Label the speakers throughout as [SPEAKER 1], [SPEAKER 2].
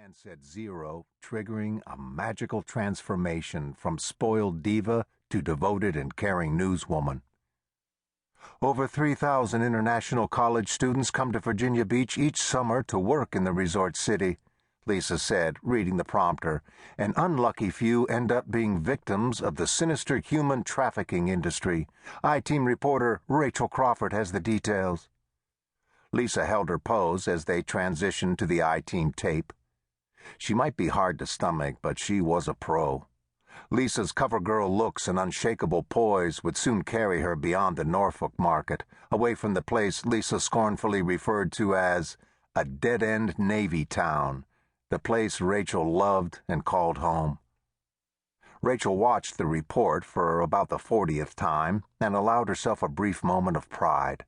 [SPEAKER 1] hand said 0, triggering a magical transformation from spoiled diva to devoted and caring newswoman. Over 3,000 international college students come to Virginia Beach each summer to work in the resort city, Lisa said, reading the prompter. An unlucky few end up being victims of the sinister human trafficking industry. I-Team reporter Rachel Crawford has the details. Lisa held her pose as they transitioned to the I-Team tape. She might be hard to stomach, but she was a pro. Lisa's cover-girl looks and unshakable poise would soon carry her beyond the Norfolk market, away from the place Lisa scornfully referred to as a dead-end Navy town, the place Rachel loved and called home. Rachel watched the report for about the 40th time and allowed herself a brief moment of pride.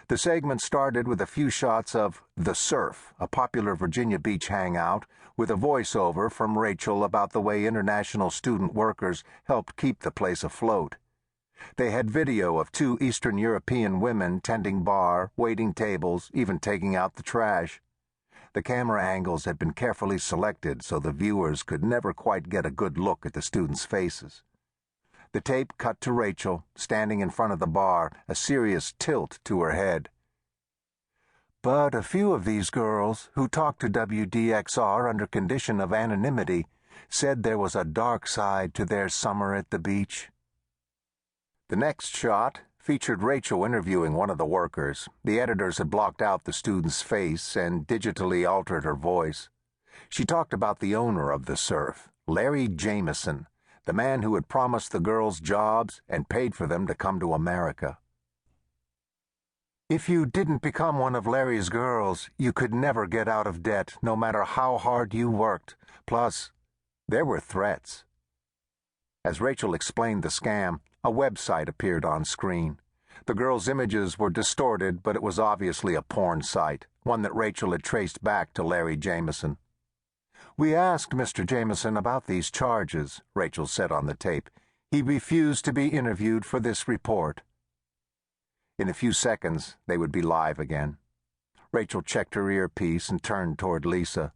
[SPEAKER 1] The segment started with a few shots of The Surf, a popular Virginia Beach hangout, with a voiceover from Rachel about the way international student workers helped keep the place afloat. They had video of 2 Eastern European women tending bar, waiting tables, even taking out the trash. The camera angles had been carefully selected so the viewers could never quite get a good look at the students' faces. The tape cut to Rachel, standing in front of the bar, a serious tilt to her head. But a few of these girls, who talked to WDXR under condition of anonymity, said there was a dark side to their summer at the beach. The next shot featured Rachel interviewing one of the workers. The editors had blocked out the student's face and digitally altered her voice. She talked about the owner of the Surf, Larry Jameson, the man who had promised the girls jobs and paid for them to come to America. If you didn't become one of Larry's girls, you could never get out of debt, no matter how hard you worked. Plus, there were threats. As Rachel explained the scam, a website appeared on screen. The girls' images were distorted, but it was obviously a porn site, one that Rachel had traced back to Larry Jameson. "We asked Mr. Jameson about these charges," Rachel said on the tape. "He refused to be interviewed for this report." In a few seconds, they would be live again. Rachel checked her earpiece and turned toward Lisa.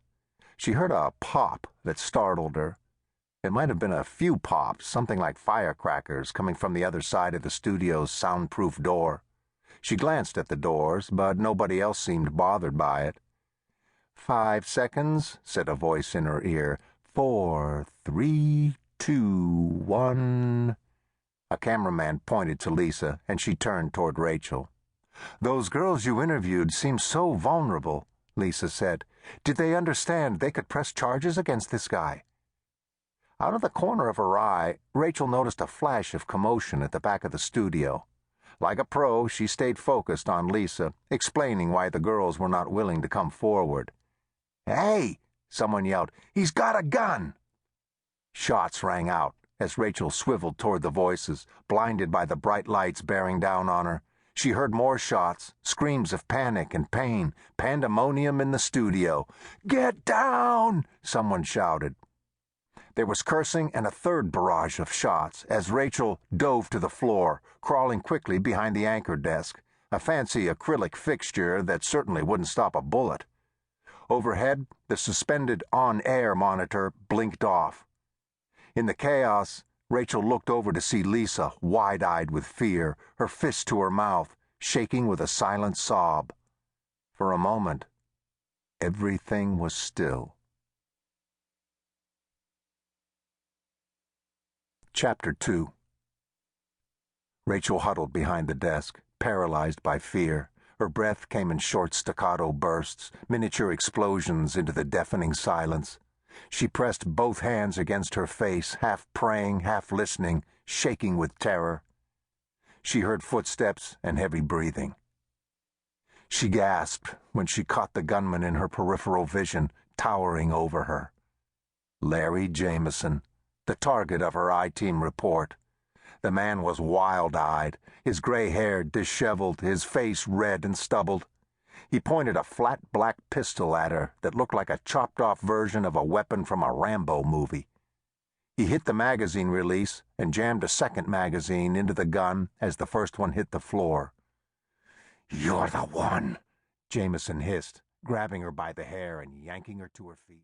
[SPEAKER 1] She heard a pop that startled her. It might have been a few pops, something like firecrackers, coming from the other side of the studio's soundproof door. She glanced at the doors, but nobody else seemed bothered by it. 5 seconds, said a voice in her ear. 4, 3, 2, 1... A cameraman pointed to Lisa, and she turned toward Rachel. "Those girls you interviewed seem so vulnerable," Lisa said. "Did they understand they could press charges against this guy?" Out of the corner of her eye, Rachel noticed a flash of commotion at the back of the studio. Like a pro, she stayed focused on Lisa, explaining why the girls were not willing to come forward. "Hey!" someone yelled. "He's got a gun!" Shots rang out as Rachel swiveled toward the voices, blinded by the bright lights bearing down on her. She heard more shots, screams of panic and pain, pandemonium in the studio. "Get down!" someone shouted. There was cursing and a third barrage of shots as Rachel dove to the floor, crawling quickly behind the anchor desk, a fancy acrylic fixture that certainly wouldn't stop a bullet. Overhead, the suspended on-air monitor blinked off. In the chaos, Rachel looked over to see Lisa, wide-eyed with fear, her fist to her mouth, shaking with a silent sob. For a moment, everything was still. Chapter 2. Rachel huddled behind the desk, paralyzed by fear. Her breath came in short staccato bursts, miniature explosions into the deafening silence. She pressed both hands against her face, half praying, half listening, shaking with terror. She heard footsteps and heavy breathing. She gasped when she caught the gunman in her peripheral vision, towering over her. Larry Jameson, the target of her I-Team report. The man was wild-eyed, his gray hair disheveled, his face red and stubbled. He pointed a flat black pistol at her that looked like a chopped-off version of a weapon from a Rambo movie. He hit the magazine release and jammed a second magazine into the gun as the first one hit the floor. "You're the one," Jameson hissed, grabbing her by the hair and yanking her to her feet.